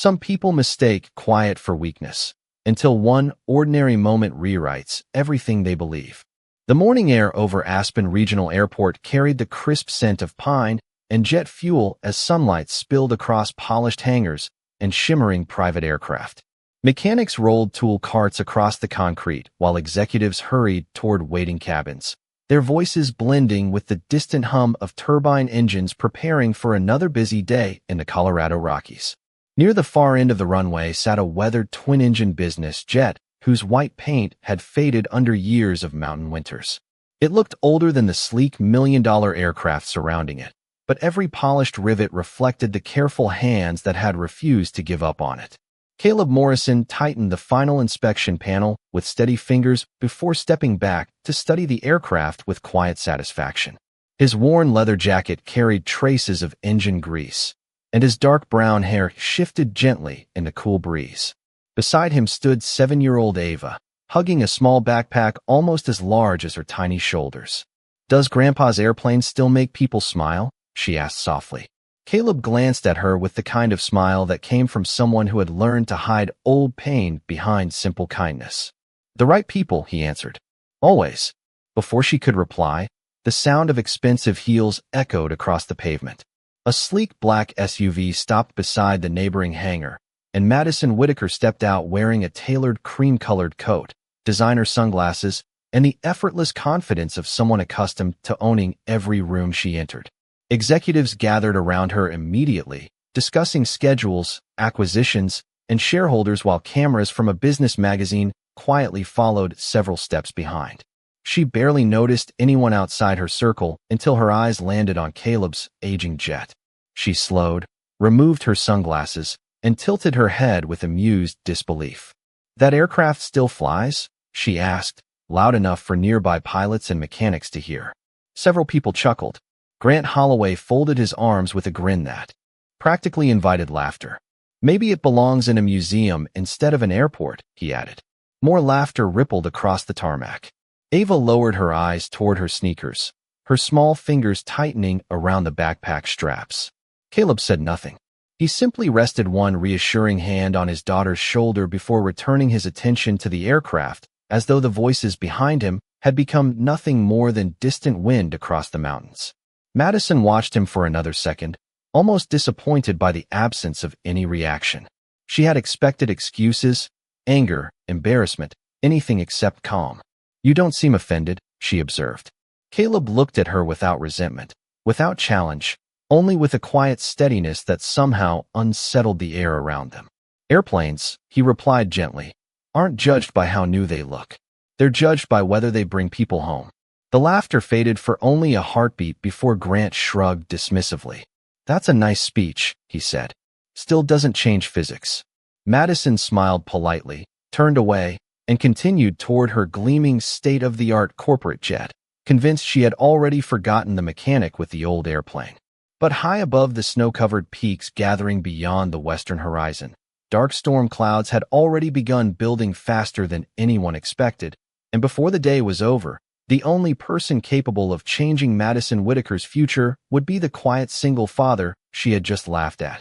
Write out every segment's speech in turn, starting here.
Some people mistake quiet for weakness, until one ordinary moment rewrites everything they believe. The morning air over Aspen Regional Airport carried the crisp scent of pine and jet fuel as sunlight spilled across polished hangars and shimmering private aircraft. Mechanics rolled tool carts across the concrete while executives hurried toward waiting cabins, their voices blending with the distant hum of turbine engines preparing for another busy day in the Colorado Rockies. Near the far end of the runway sat a weathered twin-engine business jet whose white paint had faded under years of mountain winters. It looked older than the sleek million-dollar aircraft surrounding it, but every polished rivet reflected the careful hands that had refused to give up on it. Caleb Morrison tightened the final inspection panel with steady fingers before stepping back to study the aircraft with quiet satisfaction. His worn leather jacket carried traces of engine grease, and his dark brown hair shifted gently in the cool breeze. Beside him stood 7-year-old Ava, hugging a small backpack almost as large as her tiny shoulders. "Does Grandpa's airplane still make people smile?" she asked softly. Caleb glanced at her with the kind of smile that came from someone who had learned to hide old pain behind simple kindness. "The right people," he answered. "Always." Before she could reply, the sound of expensive heels echoed across the pavement. A sleek black SUV stopped beside the neighboring hangar, and Madison Whitaker stepped out wearing a tailored cream-colored coat, designer sunglasses, and the effortless confidence of someone accustomed to owning every room she entered. Executives gathered around her immediately, discussing schedules, acquisitions, and shareholders while cameras from a business magazine quietly followed several steps behind. She barely noticed anyone outside her circle until her eyes landed on Caleb's aging jet. She slowed, removed her sunglasses, and tilted her head with amused disbelief. "That aircraft still flies?" she asked, loud enough for nearby pilots and mechanics to hear. Several people chuckled. Grant Holloway folded his arms with a grin that practically invited laughter. "Maybe it belongs in a museum instead of an airport," he added. More laughter rippled across the tarmac. Ava lowered her eyes toward her sneakers, her small fingers tightening around the backpack straps. Caleb said nothing. He simply rested one reassuring hand on his daughter's shoulder before returning his attention to the aircraft, as though the voices behind him had become nothing more than distant wind across the mountains. Madison watched him for another second, almost disappointed by the absence of any reaction. She had expected excuses, anger, embarrassment, anything except calm. "You don't seem offended," she observed. Caleb looked at her without resentment, without challenge, only with a quiet steadiness that somehow unsettled the air around them. "Airplanes," he replied gently, "aren't judged by how new they look. They're judged by whether they bring people home." The laughter faded for only a heartbeat before Grant shrugged dismissively. "That's a nice speech," he said. "Still doesn't change physics." Madison smiled politely, turned away, and continued toward her gleaming state-of-the-art corporate jet, convinced she had already forgotten the mechanic with the old airplane. But high above the snow-covered peaks gathering beyond the western horizon, dark storm clouds had already begun building faster than anyone expected, and before the day was over, the only person capable of changing Madison Whitaker's future would be the quiet single father she had just laughed at.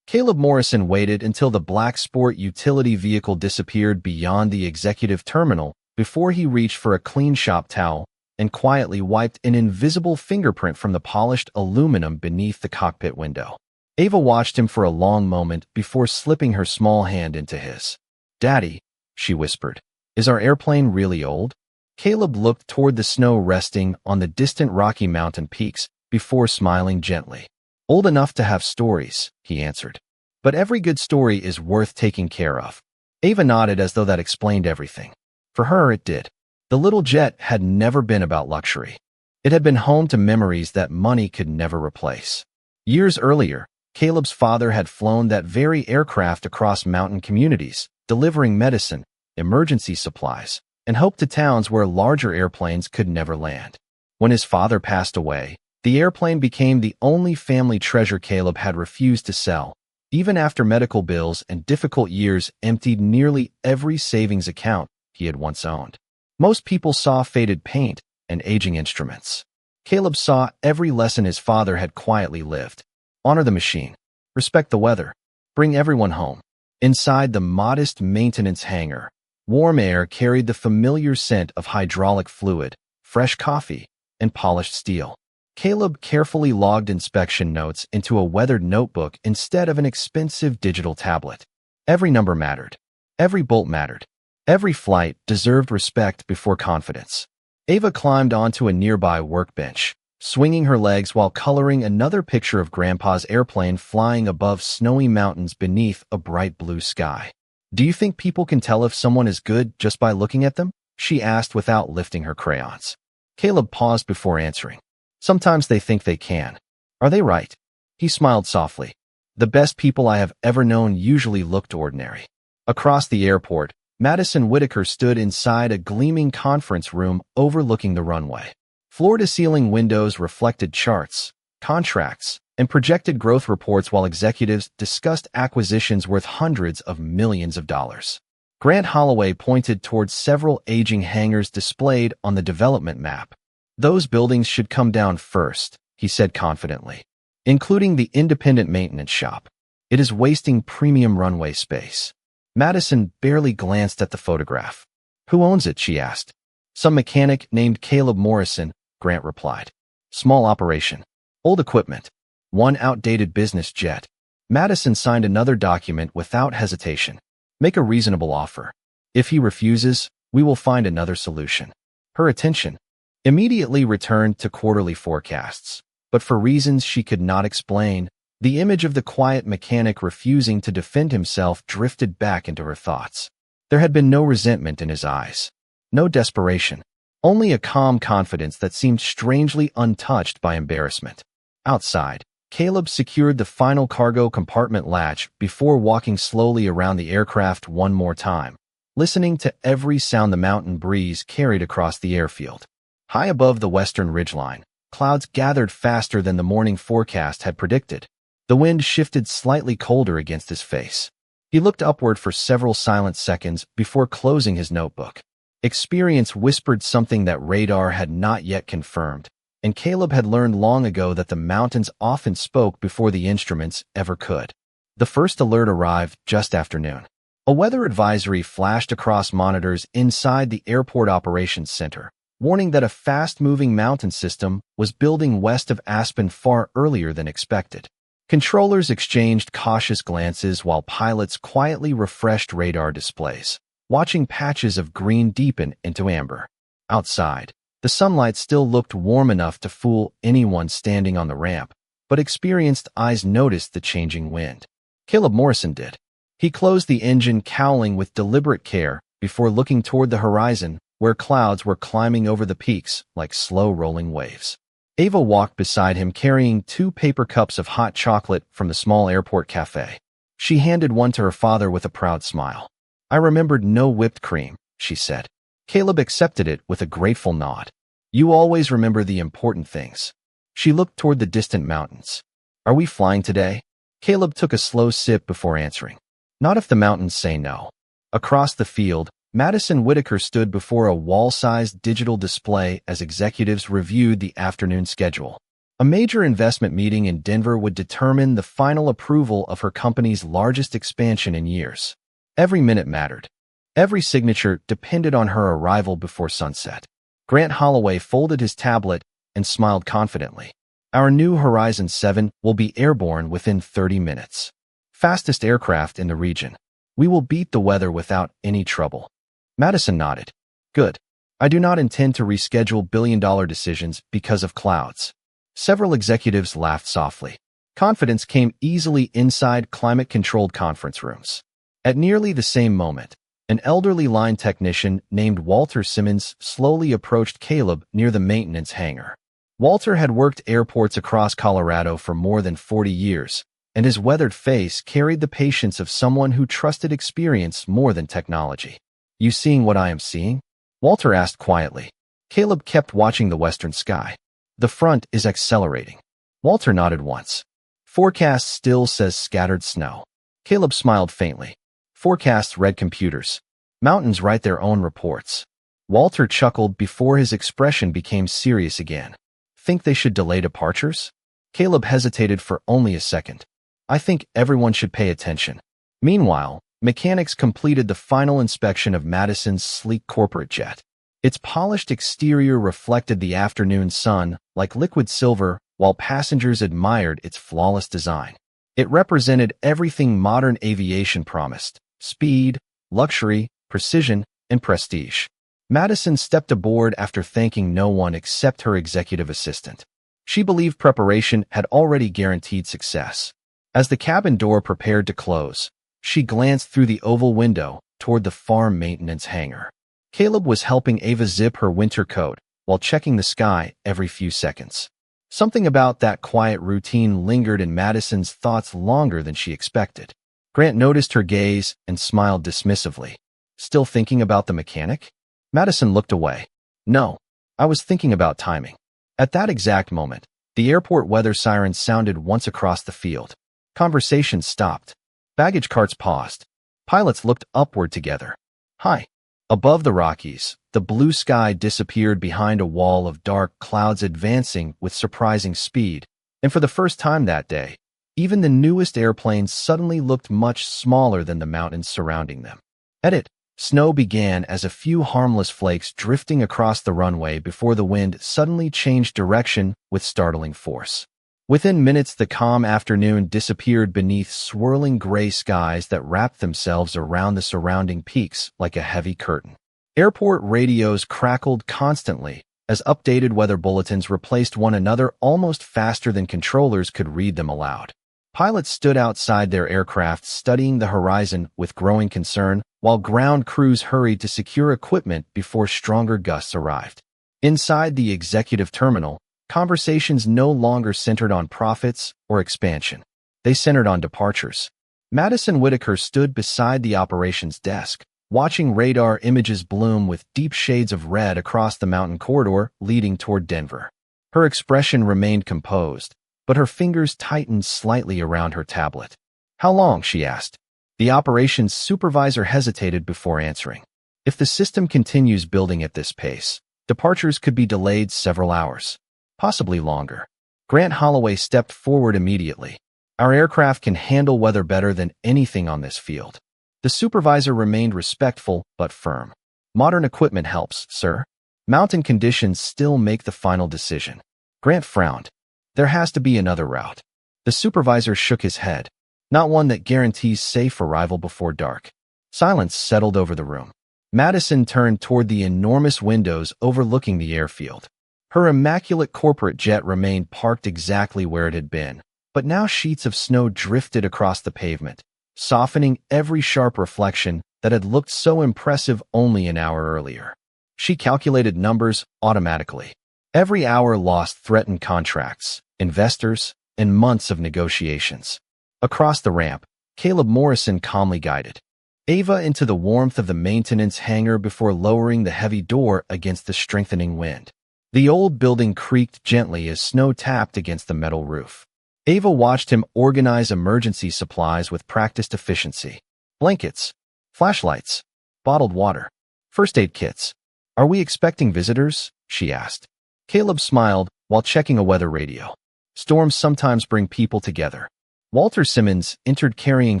Caleb Morrison waited until the black sport utility vehicle disappeared beyond the executive terminal before he reached for a clean shop towel and quietly wiped an invisible fingerprint from the polished aluminum beneath the cockpit window. Ava watched him for a long moment before slipping her small hand into his. "Daddy," she whispered, "is our airplane really old?" Caleb looked toward the snow resting on the distant Rocky Mountain peaks before smiling gently. "Old enough to have stories," he answered. "But every good story is worth taking care of." Ava nodded as though that explained everything. For her, it did. The little jet had never been about luxury. It had been home to memories that money could never replace. Years earlier, Caleb's father had flown that very aircraft across mountain communities, delivering medicine, emergency supplies, and hope to towns where larger airplanes could never land. When his father passed away, the airplane became the only family treasure Caleb had refused to sell, even after medical bills and difficult years emptied nearly every savings account he had once owned. Most people saw faded paint and aging instruments. Caleb saw every lesson his father had quietly lived. Honor the machine. Respect the weather. Bring everyone home. Inside the modest maintenance hangar, warm air carried the familiar scent of hydraulic fluid, fresh coffee, and polished steel. Caleb carefully logged inspection notes into a weathered notebook instead of an expensive digital tablet. Every number mattered. Every bolt mattered. Every flight deserved respect before confidence. Ava climbed onto a nearby workbench, swinging her legs while coloring another picture of Grandpa's airplane flying above snowy mountains beneath a bright blue sky. "Do you think people can tell if someone is good just by looking at them?" she asked without lifting her crayons. Caleb paused before answering. "Sometimes they think they can. Are they right?" He smiled softly. "The best people I have ever known usually looked ordinary." Across the airport, Madison Whitaker stood inside a gleaming conference room overlooking the runway. Floor-to-ceiling windows reflected charts, contracts, and projected growth reports while executives discussed acquisitions worth hundreds of millions of dollars. Grant Holloway pointed towards several aging hangars displayed on the development map. "Those buildings should come down first," he said confidently, "including the independent maintenance shop. It is wasting premium runway space." Madison barely glanced at the photograph. "Who owns it?" she asked. "Some mechanic named Caleb Morrison," Grant replied. "Small operation. Old equipment. One outdated business jet." Madison signed another document without hesitation. "Make a reasonable offer. If he refuses, we will find another solution." Her attention immediately returned to quarterly forecasts, but for reasons she could not explain, the image of the quiet mechanic refusing to defend himself drifted back into her thoughts. There had been no resentment in his eyes, no desperation, only a calm confidence that seemed strangely untouched by embarrassment. Outside, Caleb secured the final cargo compartment latch before walking slowly around the aircraft one more time, listening to every sound the mountain breeze carried across the airfield. High above the western ridgeline, clouds gathered faster than the morning forecast had predicted. The wind shifted slightly colder against his face. He looked upward for several silent seconds before closing his notebook. Experience whispered something that radar had not yet confirmed, and Caleb had learned long ago that the mountains often spoke before the instruments ever could. The first alert arrived just after noon. A weather advisory flashed across monitors inside the Airport Operations Center, warning that a fast-moving mountain system was building west of Aspen far earlier than expected. Controllers exchanged cautious glances while pilots quietly refreshed radar displays, watching patches of green deepen into amber. Outside, the sunlight still looked warm enough to fool anyone standing on the ramp, but experienced eyes noticed the changing wind. Caleb Morrison did. He closed the engine, cowling with deliberate care before looking toward the horizon, where clouds were climbing over the peaks like slow rolling waves. Ava walked beside him carrying 2 paper cups of hot chocolate from the small airport cafe. She handed one to her father with a proud smile. "I remembered no whipped cream," she said. Caleb accepted it with a grateful nod. "You always remember the important things." She looked toward the distant mountains. "Are we flying today?" Caleb took a slow sip before answering. "Not if the mountains say no." Across the field, Madison Whitaker stood before a wall-sized digital display as executives reviewed the afternoon schedule. A major investment meeting in Denver would determine the final approval of her company's largest expansion in years. Every minute mattered. Every signature depended on her arrival before sunset. Grant Holloway folded his tablet and smiled confidently. "Our new Horizon 7 will be airborne within 30 minutes. Fastest aircraft in the region. We will beat the weather without any trouble." Madison nodded. "Good. I do not intend to reschedule billion-dollar decisions because of clouds." Several executives laughed softly. Confidence came easily inside climate-controlled conference rooms. At nearly the same moment, an elderly line technician named Walter Simmons slowly approached Caleb near the maintenance hangar. Walter had worked airports across Colorado for more than 40 years, and his weathered face carried the patience of someone who trusted experience more than technology. "You seeing what I am seeing?" Walter asked quietly. Caleb kept watching the western sky. "The front is accelerating." Walter nodded once. "Forecast still says scattered snow." Caleb smiled faintly. "Forecasts read computers. Mountains write their own reports." Walter chuckled before his expression became serious again. "Think they should delay departures?" Caleb hesitated for only a second. I think everyone should pay attention. Meanwhile, mechanics completed the final inspection of Madison's sleek corporate jet. Its polished exterior reflected the afternoon sun like liquid silver, while passengers admired its flawless design. It represented everything modern aviation promised: speed, luxury, precision, and prestige. Madison stepped aboard after thanking no one except her executive assistant. She believed preparation had already guaranteed success. As the cabin door prepared to close, she glanced through the oval window toward the farm maintenance hangar. Caleb was helping Ava zip her winter coat while checking the sky every few seconds. Something about that quiet routine lingered in Madison's thoughts longer than she expected. Grant noticed her gaze and smiled dismissively. Still thinking about the mechanic? Madison looked away. No, I was thinking about timing. At that exact moment, the airport weather siren sounded once across the field. Conversation stopped. Baggage carts paused. Pilots looked upward together. Hi. Above the Rockies, the blue sky disappeared behind a wall of dark clouds advancing with surprising speed, and for the first time that day, even the newest airplanes suddenly looked much smaller than the mountains surrounding them. Edit. Snow began as a few harmless flakes drifting across the runway before the wind suddenly changed direction with startling force. Within minutes, the calm afternoon disappeared beneath swirling gray skies that wrapped themselves around the surrounding peaks like a heavy curtain. Airport radios crackled constantly as updated weather bulletins replaced one another almost faster than controllers could read them aloud. Pilots stood outside their aircraft studying the horizon with growing concern, while ground crews hurried to secure equipment before stronger gusts arrived. Inside the executive terminal, conversations no longer centered on profits or expansion. They centered on departures. Madison Whitaker stood beside the operations desk, watching radar images bloom with deep shades of red across the mountain corridor leading toward Denver. Her expression remained composed, but her fingers tightened slightly around her tablet. How long? She asked. The operations supervisor hesitated before answering. If the system continues building at this pace, departures could be delayed several hours, possibly longer. Grant Holloway stepped forward immediately. Our aircraft can handle weather better than anything on this field. The supervisor remained respectful but firm. Modern equipment helps, sir. Mountain conditions still make the final decision. Grant frowned. There has to be another route. The supervisor shook his head. Not one that guarantees safe arrival before dark. Silence settled over the room. Madison turned toward the enormous windows overlooking the airfield. Her immaculate corporate jet remained parked exactly where it had been, but now sheets of snow drifted across the pavement, softening every sharp reflection that had looked so impressive only an hour earlier. She calculated numbers automatically. Every hour lost threatened contracts, investors, and months of negotiations. Across the ramp, Caleb Morrison calmly guided Ava into the warmth of the maintenance hangar before lowering the heavy door against the strengthening wind. The old building creaked gently as snow tapped against the metal roof. Ava watched him organize emergency supplies with practiced efficiency. Blankets, flashlights, bottled water, first aid kits. Are we expecting visitors? She asked. Caleb smiled while checking a weather radio. Storms sometimes bring people together. Walter Simmons entered carrying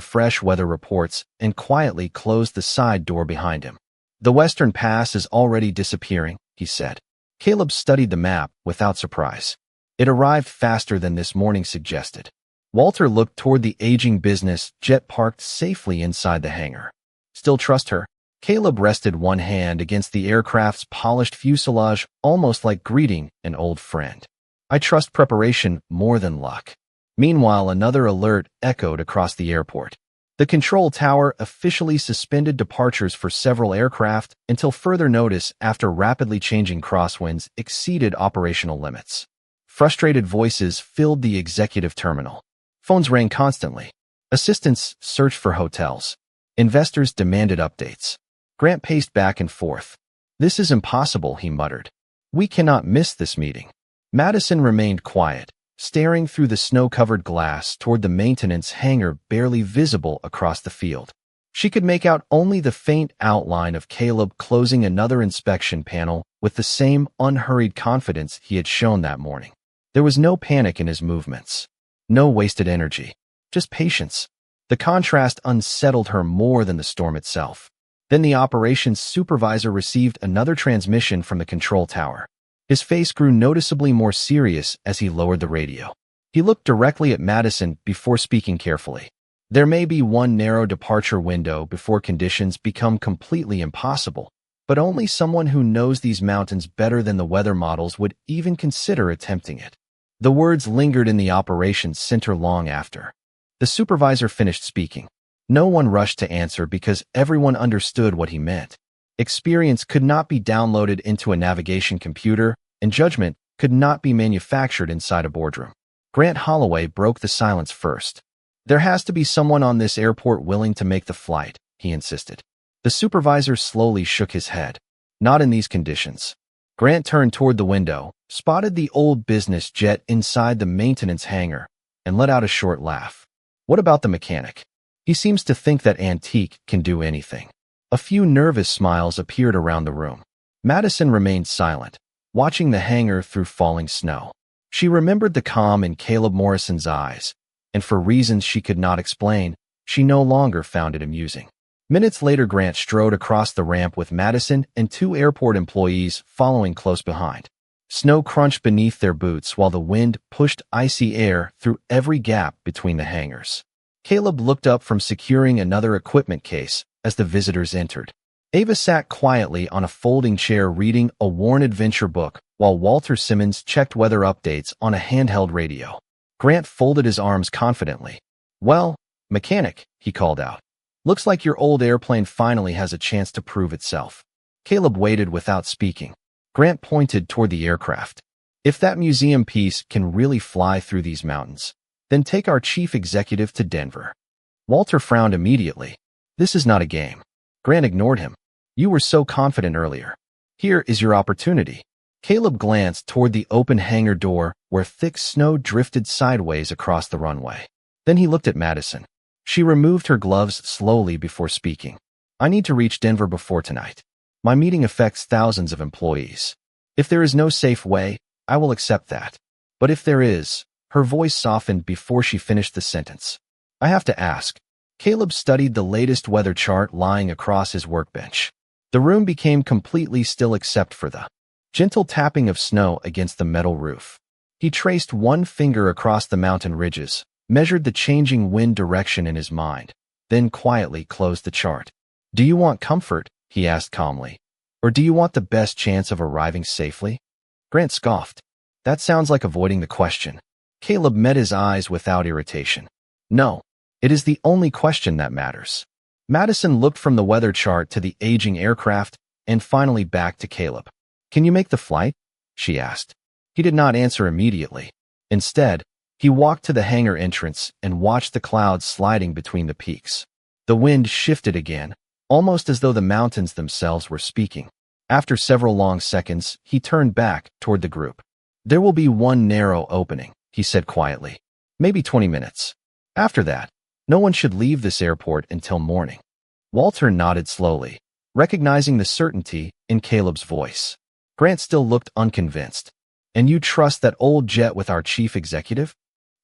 fresh weather reports and quietly closed the side door behind him. The Western Pass is already disappearing, he said. Caleb studied the map without surprise. It arrived faster than this morning suggested. Walter looked toward the aging business jet parked safely inside the hangar. Still trust her? Caleb rested one hand against the aircraft's polished fuselage, almost like greeting an old friend. I trust preparation more than luck. Meanwhile, another alert echoed across the airport. The control tower officially suspended departures for several aircraft until further notice after rapidly changing crosswinds exceeded operational limits. Frustrated voices filled the executive terminal. Phones rang constantly. Assistants searched for hotels. Investors demanded updates. Grant paced back and forth. This is impossible, he muttered. We cannot miss this meeting. Madison remained quiet, staring through the snow-covered glass toward the maintenance hangar barely visible across the field. She could make out only the faint outline of Caleb closing another inspection panel with the same unhurried confidence he had shown that morning. There was no panic in his movements. No wasted energy. just patience. The contrast unsettled her more than the storm itself. Then the operations supervisor received another transmission from the control tower. His face grew noticeably more serious as he lowered the radio. He looked directly at Madison before speaking carefully. There may be one narrow departure window before conditions become completely impossible, but only someone who knows these mountains better than the weather models would even consider attempting it. The words lingered in the operations center long after. The supervisor finished speaking. No one rushed to answer because everyone understood what he meant. Experience could not be downloaded into a navigation computer, and judgment could not be manufactured inside a boardroom. Grant Holloway broke the silence first. There has to be someone on this airport willing to make the flight, he insisted. The supervisor slowly shook his head. Not in these conditions. Grant turned toward the window, spotted the old business jet inside the maintenance hangar, and let out a short laugh. What about the mechanic? He seems to think that antique can do anything. A few nervous smiles appeared around the room. Madison remained silent, watching the hangar through falling snow. She remembered the calm in Caleb Morrison's eyes, and for reasons she could not explain, she no longer found it amusing. Minutes later, Grant strode across the ramp with Madison and two airport employees following close behind. Snow crunched beneath their boots while the wind pushed icy air through every gap between the hangars. Caleb looked up from securing another equipment case as the visitors entered. Ava sat quietly on a folding chair reading a worn adventure book while Walter Simmons checked weather updates on a handheld radio. Grant folded his arms confidently. "Well, mechanic," he called out. "Looks like your old airplane finally has a chance to prove itself." Caleb waited without speaking. Grant pointed toward the aircraft. "If that museum piece can really fly through these mountains, then take our chief executive to Denver." Walter frowned immediately. "This is not a game." Grant ignored him. "You were so confident earlier. Here is your opportunity." Caleb glanced toward the open hangar door where thick snow drifted sideways across the runway. Then he looked at Madison. She removed her gloves slowly before speaking. "I need to reach Denver before tonight. My meeting affects thousands of employees. If there is no safe way, I will accept that. But if there is," her voice softened before she finished the sentence, "I have to ask." Caleb studied the latest weather chart lying across his workbench. The room became completely still except for the gentle tapping of snow against the metal roof. He traced one finger across the mountain ridges, measured the changing wind direction in his mind, then quietly closed the chart. "Do you want comfort?" he asked calmly. "Or do you want the best chance of arriving safely?" Grant scoffed. "That sounds like avoiding the question." Caleb met his eyes without irritation. "No, it is the only question that matters." Madison looked from the weather chart to the aging aircraft and finally back to Caleb. "Can you make the flight?" she asked. He did not answer immediately. Instead, he walked to the hangar entrance and watched the clouds sliding between the peaks. The wind shifted again, almost as though the mountains themselves were speaking. After several long seconds, he turned back toward the group. "There will be one narrow opening," he said quietly. "Maybe 20 minutes. After that, no one should leave this airport until morning." Walter nodded slowly, recognizing the certainty in Caleb's voice. Grant still looked unconvinced. "And you trust that old jet with our chief executive?"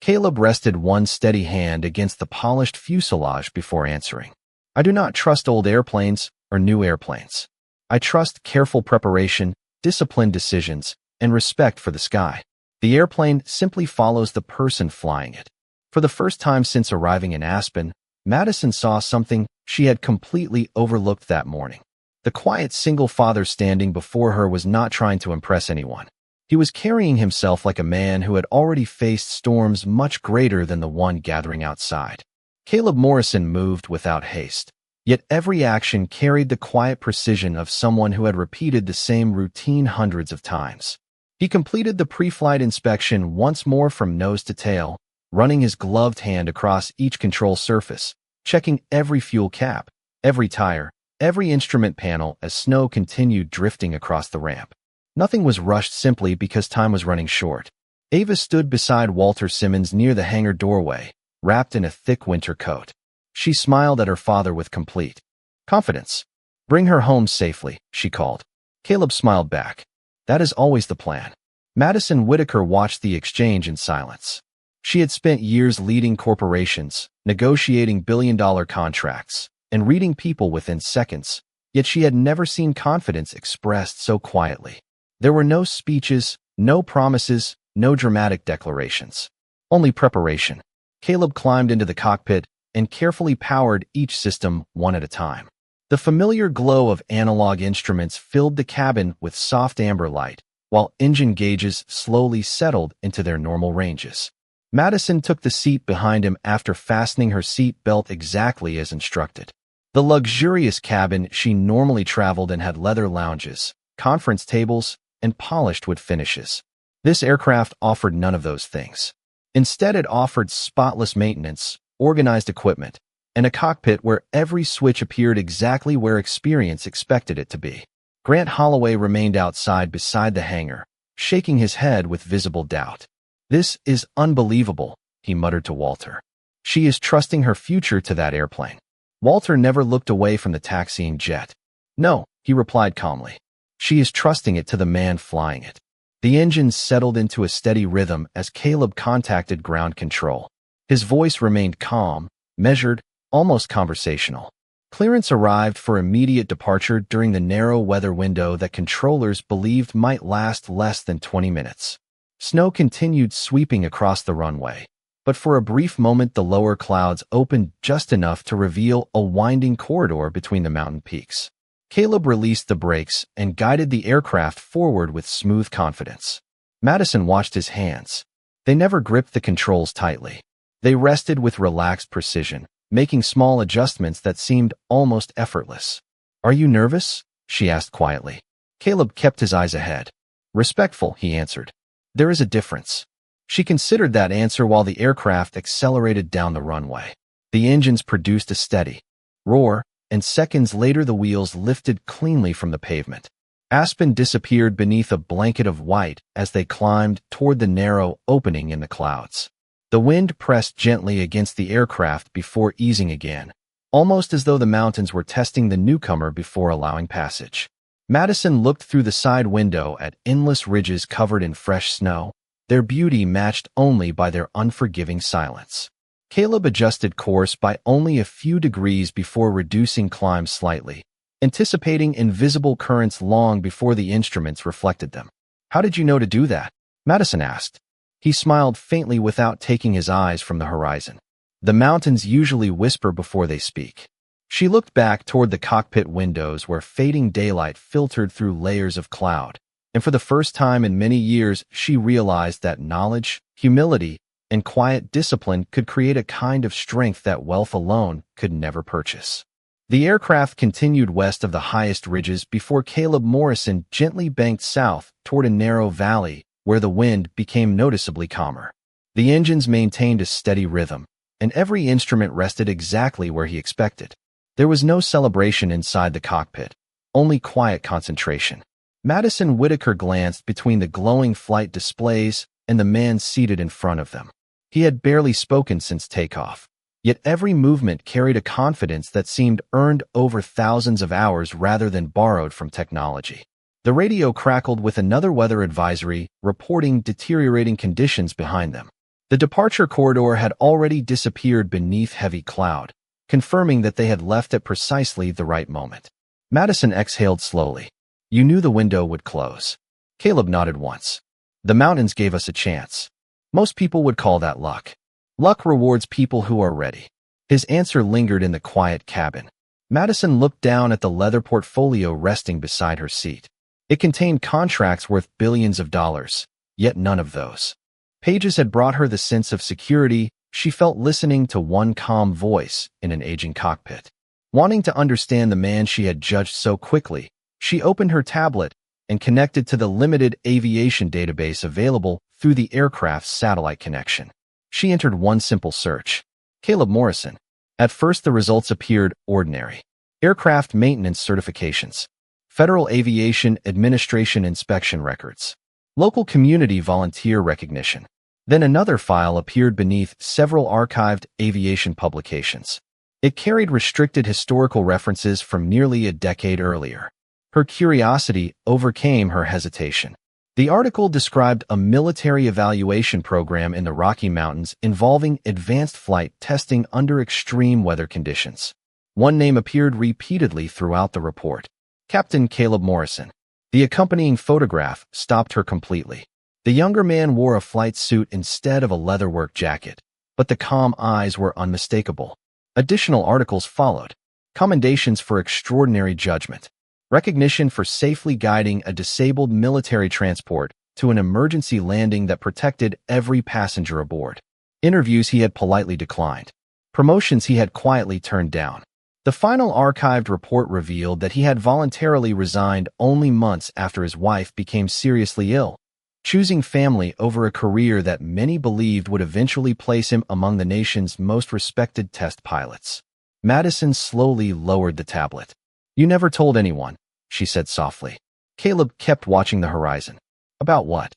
Caleb rested one steady hand against the polished fuselage before answering. "I do not trust old airplanes or new airplanes. I trust careful preparation, disciplined decisions, and respect for the sky. The airplane simply follows the person flying it." For the first time since arriving in Aspen, Madison saw something she had completely overlooked that morning. The quiet single father standing before her was not trying to impress anyone. He was carrying himself like a man who had already faced storms much greater than the one gathering outside. Caleb Morrison moved without haste, yet every action carried the quiet precision of someone who had repeated the same routine hundreds of times. He completed the pre-flight inspection once more from nose to tail, running his gloved hand across each control surface, checking every fuel cap, every tire, every instrument panel as snow continued drifting across the ramp. Nothing was rushed simply because time was running short. Ava stood beside Walter Simmons near the hangar doorway, wrapped in a thick winter coat. She smiled at her father with complete confidence. "Bring her home safely," she called. Caleb smiled back. "That is always the plan." Madison Whitaker watched the exchange in silence. She had spent years leading corporations, negotiating billion-dollar contracts, and reading people within seconds, yet she had never seen confidence expressed so quietly. There were no speeches, no promises, no dramatic declarations. Only preparation. Caleb climbed into the cockpit and carefully powered each system one at a time. The familiar glow of analog instruments filled the cabin with soft amber light, while engine gauges slowly settled into their normal ranges. Madison took the seat behind him after fastening her seat belt exactly as instructed. The luxurious cabin she normally traveled in had leather lounges, conference tables, and polished wood finishes. This aircraft offered none of those things. Instead, it offered spotless maintenance, organized equipment, and a cockpit where every switch appeared exactly where experience expected it to be. Grant Holloway remained outside beside the hangar, shaking his head with visible doubt. "This is unbelievable," he muttered to Walter. "She is trusting her future to that airplane." Walter never looked away from the taxiing jet. "No," he replied calmly. "She is trusting it to the man flying it." The engines settled into a steady rhythm as Caleb contacted ground control. His voice remained calm, measured, almost conversational. Clearance arrived for immediate departure during the narrow weather window that controllers believed might last less than 20 minutes. Snow continued sweeping across the runway, but for a brief moment the lower clouds opened just enough to reveal a winding corridor between the mountain peaks. Caleb released the brakes and guided the aircraft forward with smooth confidence. Madison watched his hands. They never gripped the controls tightly. They rested with relaxed precision, making small adjustments that seemed almost effortless. "Are you nervous?" she asked quietly. Caleb kept his eyes ahead. "Respectful," he answered. "There is a difference." She considered that answer while the aircraft accelerated down the runway. The engines produced a steady roar, and seconds later the wheels lifted cleanly from the pavement. Aspen disappeared beneath a blanket of white as they climbed toward the narrow opening in the clouds. The wind pressed gently against the aircraft before easing again, almost as though the mountains were testing the newcomer before allowing passage. Madison looked through the side window at endless ridges covered in fresh snow, their beauty matched only by their unforgiving silence. Caleb adjusted course by only a few degrees before reducing climb slightly, anticipating invisible currents long before the instruments reflected them. "How did you know to do that?" Madison asked. He smiled faintly without taking his eyes from the horizon. "The mountains usually whisper before they speak." She looked back toward the cockpit windows where fading daylight filtered through layers of cloud, and for the first time in many years she realized that knowledge, humility, and quiet discipline could create a kind of strength that wealth alone could never purchase. The aircraft continued west of the highest ridges before Caleb Morrison gently banked south toward a narrow valley where the wind became noticeably calmer. The engines maintained a steady rhythm, and every instrument rested exactly where he expected. There was no celebration inside the cockpit, only quiet concentration. Madison Whitaker glanced between the glowing flight displays and the man seated in front of them. He had barely spoken since takeoff, yet every movement carried a confidence that seemed earned over thousands of hours rather than borrowed from technology. The radio crackled with another weather advisory, reporting deteriorating conditions behind them. The departure corridor had already disappeared beneath heavy cloud, confirming that they had left at precisely the right moment. Madison exhaled slowly. "You knew the window would close." Caleb nodded once. "The mountains gave us a chance. Most people would call that luck. Luck rewards people who are ready." His answer lingered in the quiet cabin. Madison looked down at the leather portfolio resting beside her seat. It contained contracts worth billions of dollars, yet none of those pages had brought her the sense of security she felt listening to one calm voice in an aging cockpit. Wanting to understand the man she had judged so quickly, she opened her tablet and connected to the limited aviation database available through the aircraft's satellite connection. She entered one simple search: Caleb Morrison. At first the results appeared ordinary. Aircraft maintenance certifications, Federal Aviation Administration inspection records, local community volunteer recognition. Then another file appeared beneath several archived aviation publications. It carried restricted historical references from nearly a decade earlier. Her curiosity overcame her hesitation. The article described a military evaluation program in the Rocky Mountains involving advanced flight testing under extreme weather conditions. One name appeared repeatedly throughout the report: Captain Caleb Morrison. The accompanying photograph stopped her completely. The younger man wore a flight suit instead of a leatherwork jacket, but the calm eyes were unmistakable. Additional articles followed: commendations for extraordinary judgment, recognition for safely guiding a disabled military transport to an emergency landing that protected every passenger aboard, interviews he had politely declined, promotions he had quietly turned down. The final archived report revealed that he had voluntarily resigned only months after his wife became seriously ill, choosing family over a career that many believed would eventually place him among the nation's most respected test pilots. Madison slowly lowered the tablet. "You never told anyone," she said softly. Caleb kept watching the horizon. "About what?"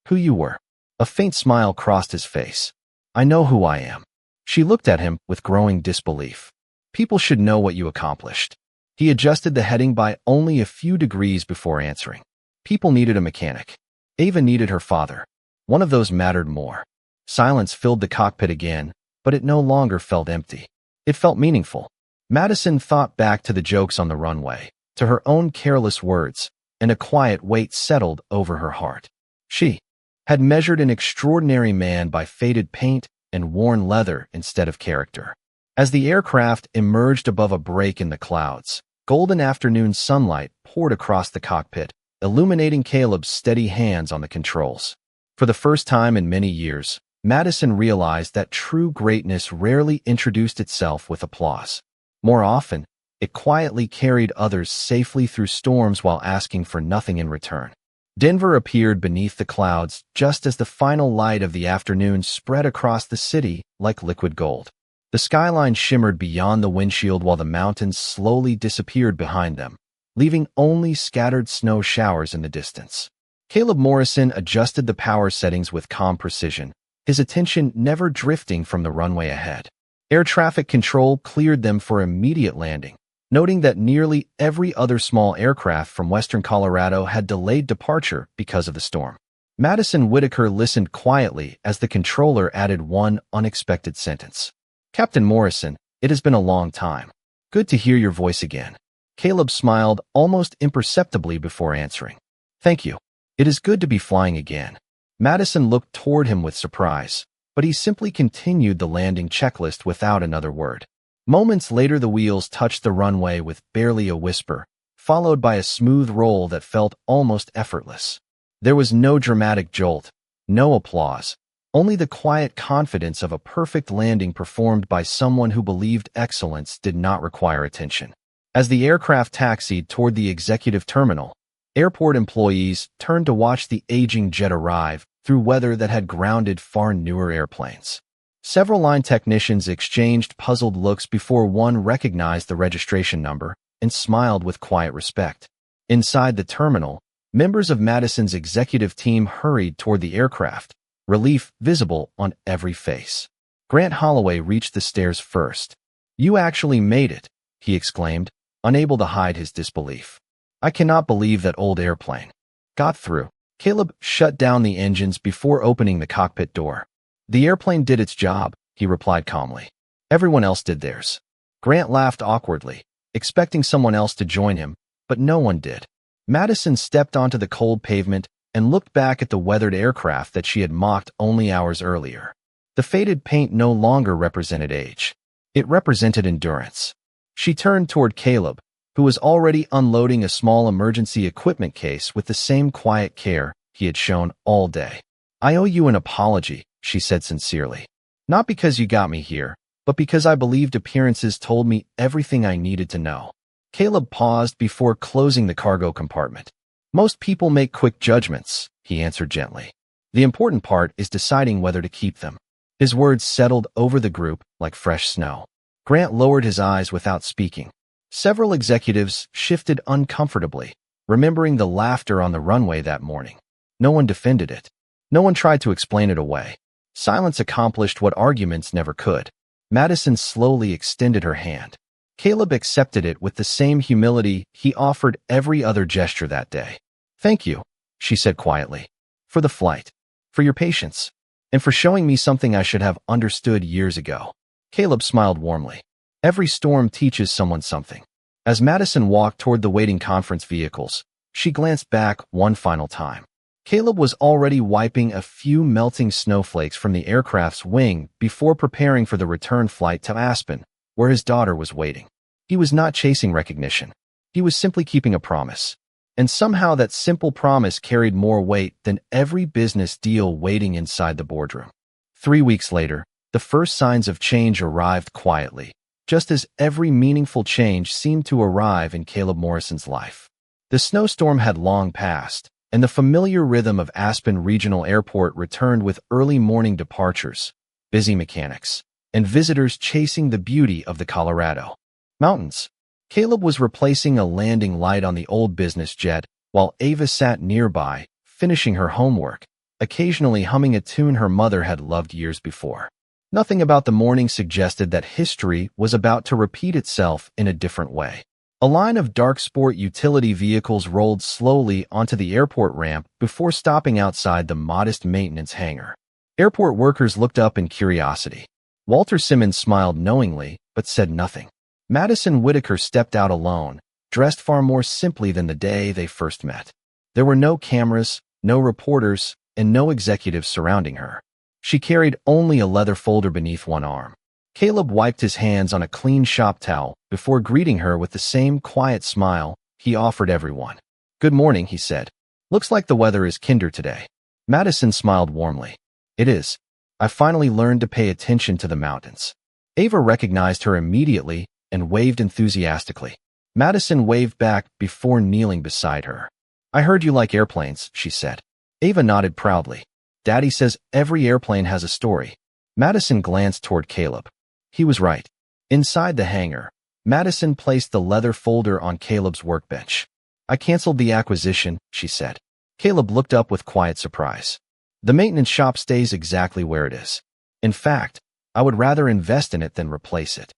"Who you were." A faint smile crossed his face. "I know who I am." She looked at him with growing disbelief. "People should know what you accomplished." He adjusted the heading by only a few degrees before answering. People needed a mechanic. Ava needed her father. One of those mattered more. Silence filled the cockpit again, but it no longer felt empty. It felt meaningful. Madison thought back to the jokes on the runway, to her own careless words, and a quiet weight settled over her heart. She had measured an extraordinary man by faded paint and worn leather instead of character. As the aircraft emerged above a break in the clouds, golden afternoon sunlight poured across the cockpit, illuminating Caleb's steady hands on the controls. For the first time in many years, Madison realized that true greatness rarely introduced itself with applause. More often, it quietly carried others safely through storms while asking for nothing in return. Denver appeared beneath the clouds just as the final light of the afternoon spread across the city like liquid gold. The skyline shimmered beyond the windshield while the mountains slowly disappeared behind them, leaving only scattered snow showers in the distance. Caleb Morrison adjusted the power settings with calm precision, his attention never drifting from the runway ahead. Air traffic control cleared them for immediate landing, noting that nearly every other small aircraft from western Colorado had delayed departure because of the storm. Madison Whitaker listened quietly as the controller added one unexpected sentence. "Captain Morrison, it has been a long time. Good to hear your voice again." Caleb smiled almost imperceptibly before answering. "Thank you. It is good to be flying again." Madison looked toward him with surprise, but he simply continued the landing checklist without another word. Moments later, the wheels touched the runway with barely a whisper, followed by a smooth roll that felt almost effortless. There was no dramatic jolt, no applause, only the quiet confidence of a perfect landing performed by someone who believed excellence did not require attention. As the aircraft taxied toward the executive terminal, airport employees turned to watch the aging jet arrive through weather that had grounded far newer airplanes. Several line technicians exchanged puzzled looks before one recognized the registration number and smiled with quiet respect. Inside the terminal, members of Madison's executive team hurried toward the aircraft, relief visible on every face. Grant Holloway reached the stairs first. "You actually made it," he exclaimed, unable to hide his disbelief. "I cannot believe that old airplane got through." Caleb shut down the engines before opening the cockpit door. "The airplane did its job," he replied calmly. "Everyone else did theirs." Grant laughed awkwardly, expecting someone else to join him, but no one did. Madison stepped onto the cold pavement and looked back at the weathered aircraft that she had mocked only hours earlier. The faded paint no longer represented age. It represented endurance. She turned toward Caleb, who was already unloading a small emergency equipment case with the same quiet care he had shown all day. "I owe you an apology," she said sincerely. "Not because you got me here, but because I believed appearances told me everything I needed to know." Caleb paused before closing the cargo compartment. "Most people make quick judgments," he answered gently. "The important part is deciding whether to keep them." His words settled over the group like fresh snow. Grant lowered his eyes without speaking. Several executives shifted uncomfortably, remembering the laughter on the runway that morning. No one defended it. No one tried to explain it away. Silence accomplished what arguments never could. Madison slowly extended her hand. Caleb accepted it with the same humility he offered every other gesture that day. "Thank you," she said quietly. for the flight, for your patience, and for showing me something I should have understood years ago." Caleb smiled warmly. Every storm teaches someone something. As Madison walked toward the waiting conference vehicles, she glanced back one final time. Caleb was already wiping a few melting snowflakes from the aircraft's wing before preparing for the return flight to Aspen, where his daughter was waiting. He was not chasing recognition. He was simply keeping a promise. And somehow that simple promise carried more weight than every business deal waiting inside the boardroom. 3 weeks later, the first signs of change arrived quietly, just as every meaningful change seemed to arrive in Caleb Morrison's life. The snowstorm had long passed, and the familiar rhythm of Aspen Regional Airport returned with early morning departures, busy mechanics, and visitors chasing the beauty of the Colorado mountains. Caleb was replacing a landing light on the old business jet, while Ava sat nearby, finishing her homework, occasionally humming a tune her mother had loved years before. Nothing about the morning suggested that history was about to repeat itself in a different way. A line of dark sport utility vehicles rolled slowly onto the airport ramp before stopping outside the modest maintenance hangar. Airport workers looked up in curiosity. Walter Simmons smiled knowingly, but said nothing. Madison Whitaker stepped out alone, dressed far more simply than the day they first met. There were no cameras, no reporters, and no executives surrounding her. She carried only a leather folder beneath one arm. Caleb wiped his hands on a clean shop towel before greeting her with the same quiet smile he offered everyone. "Good morning," he said. "Looks like the weather is kinder today." Madison smiled warmly. "It is. I finally learned to pay attention to the mountains." Ava recognized her immediately and waved enthusiastically. Madison waved back before kneeling beside her. "I heard you like airplanes," she said. Ava nodded proudly. "Daddy says every airplane has a story." Madison glanced toward Caleb. He was right. Inside the hangar, Madison placed the leather folder on Caleb's workbench. "I canceled the acquisition," she said. Caleb looked up with quiet surprise. "The maintenance shop stays exactly where it is. In fact, I would rather invest in it than replace it."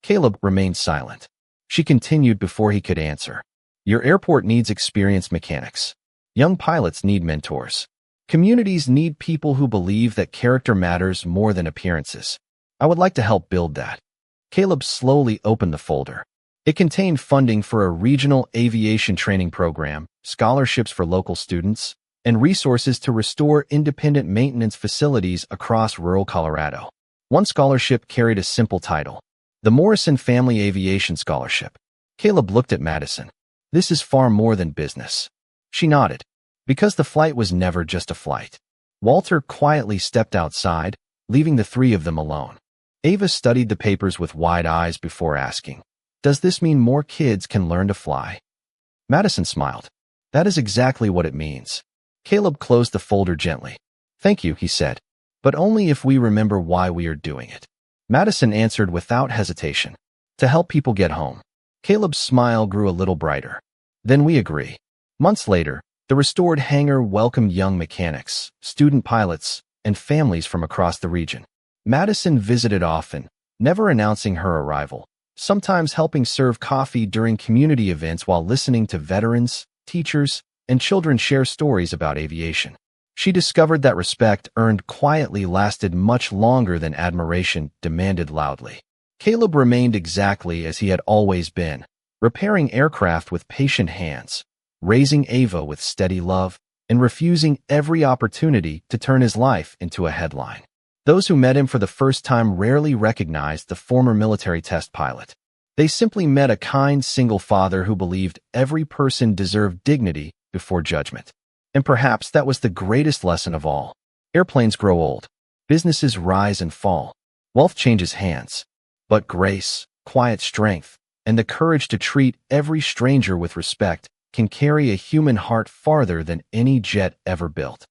Caleb remained silent. She continued before he could answer. "Your airport needs experienced mechanics. Young pilots need mentors. Communities need people who believe that character matters more than appearances. I would like to help build that." Caleb slowly opened the folder. It contained funding for a regional aviation training program, scholarships for local students, and resources to restore independent maintenance facilities across rural Colorado. One scholarship carried a simple title: the Morrison Family Aviation Scholarship. Caleb looked at Madison. "This is far more than business." She nodded. Because the flight was never just a flight. Walter quietly stepped outside, leaving the three of them alone. Ava studied the papers with wide eyes before asking, "Does this mean more kids can learn to fly?" Madison smiled. "That is exactly what it means." Caleb closed the folder gently. "Thank you," he said, "but only if we remember why we are doing it." Madison answered without hesitation, "To help people get home." Caleb's smile grew a little brighter. "Then we agree." Months later, the restored hangar welcomed young mechanics, student pilots, and families from across the region. Madison visited often, never announcing her arrival, sometimes helping serve coffee during community events while listening to veterans, teachers, and children share stories about aviation. She discovered that respect earned quietly lasted much longer than admiration demanded loudly. Caleb remained exactly as he had always been, repairing aircraft with patient hands, raising Ava with steady love, and refusing every opportunity to turn his life into a headline. Those who met him for the first time rarely recognized the former military test pilot. They simply met a kind single father who believed every person deserved dignity before judgment. And perhaps that was the greatest lesson of all. Airplanes grow old. Businesses rise and fall. Wealth changes hands. But grace, quiet strength, and the courage to treat every stranger with respect can carry a human heart farther than any jet ever built.